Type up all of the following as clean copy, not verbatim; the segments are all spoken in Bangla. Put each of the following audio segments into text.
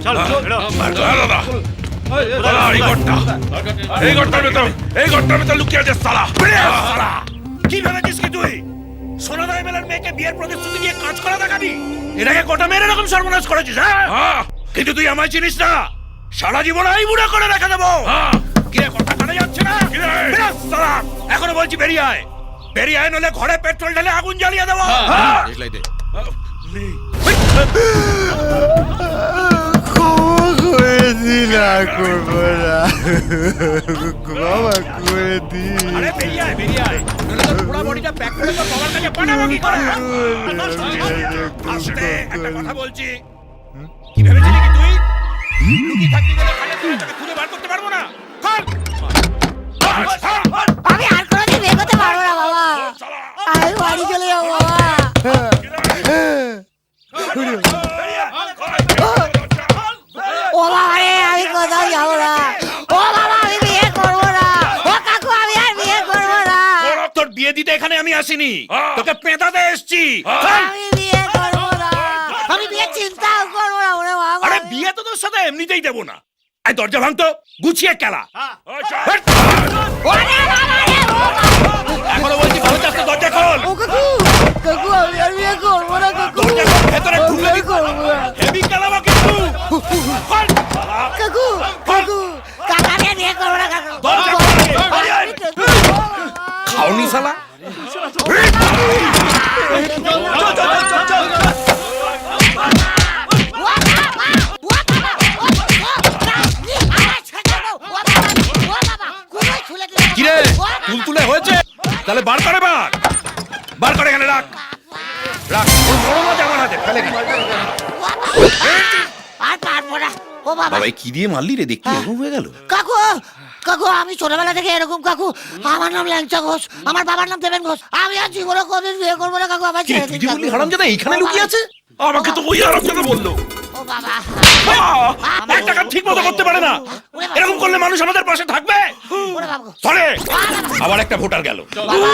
চল দাদা এই ঘরটার ভেতর লুকিয়ে আছে সালা। কি ভেবেছিস কি তুই সোনাদাই মেলার মেয়েকে বিয়ের প্রতিশ্রুতি দিয়ে কাজ করা দেখাবি? এটাকে গোটা মেয়ের এরকম সর্বনাশ করেছিস, হ্যাঁ? কিন্তু তুই আমায় চিনিস না, সারা জীবন এই বুড়া করে রেখে দেবো। কিরে কথা কানে যাচ্ছে না? বেরাস সালা, এখনো বলছি বেরিয়ে আয়, বেরিয়ে আয়, নলে ঘরে পেট্রোল ঢেলে আগুন জ্বালিয়ে দেবো। আরে বেরিয়ে আয়, বেরিয়ে আয়, নলে তোর পুরো বডিটা প্যাক করে তোর বাবার কাছে পাঠাবো কি করে? আস্তে একটা কথা বলছি, কি ভেবেছিলি কি তুই লুকিয়ে থাকবি বলে খালে তুই তোকে খুঁজে বার করতে পারবো না? আমি আর কোনোদিন বিয়ে করতে পারবো না বাবা, আমি বাড়ি চলে যাবো বাবা। ও বাবা রে, আমি কোথাও যাবো না। ও বাবা, আমি বিয়ে করবো না। ও কাকু, আমি আর বিয়ে করবো না। তোর বিয়ে দিতে এখানে আমি আসিনি, তোকে পেঁদাতে এসছি। আমি বিয়ে করবো না, আমি বিয়ে চিন্তাও করবো না। ওরে বাবা, আরে বিয়ে তো তোর সাথে এমনিতেই দেবো না। এই দরজা ভাঙতো, গুছিয়ে খেলা। ওরে বাবা রে, ও বাবা। এখনো বলছি ভালো চাচ্ছে, দরজা খোল। ও কাকু, কাকু আমি আর বিয়ে করবো না কাকু। দরজা খোল, ভেতরে ঢুকলে আমি করবো না। হেভি খেলাবো কিন্তু। খোল। কাকু, কাকু, কাকু আমি আর বিয়ে করবো না কাকু। দরজা খোল, বেরিয়ে আয়। খাওনি শালা। কিরে তুলতুলে হয়েছে? তাহলে বার করে বার করে এখানে রাখ, রাখ। ওর বড় মাছ আমার হাতে, ফেলে দে। আর পারবো না। ও বাবা, বাবা কি দিয়ে মারলি রে, দেখি এরকম হয়ে গেল। কাকু, কাকু আমি ছোটবেলা থেকে এরকম কাকু। আমার নাম ল্যাংচা ঘোষ, আমার বাবার নাম দেবেন ঘোষ। আমি আর জীবনে কোনদিন বিয়ে করবো না কাকু। আমার কি ছেড়ে তুই দিন যে কাকু। বললি হারামজাদা এইখানে লুকিয়ে আছে? আমাকে তো ওই হারামজাদা বললো। ও বাবা, একটা কাজ ঠিক মতো করতে পারে না, এরকম করলে মানুষ আমাদের পাশে থাকবে? ওরে বাবা, চলে আবার একটা ভোটার গেল। বাবা,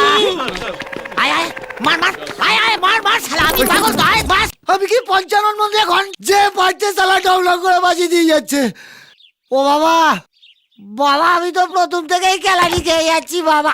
আয় আয়, মার মার, আয় আয়, মার মার শালা, আমি পাগল তো, আয় বাস। আমি কি পঞ্চানন মন্দির এখন যে পারছে শালা ডাউনলোড করে বাজিয়ে দিয়ে যাচ্ছে। ও বাবা, বাবা আমি তো প্রথম থেকেই খেলানি খেয়ে যাচ্ছি বাবা।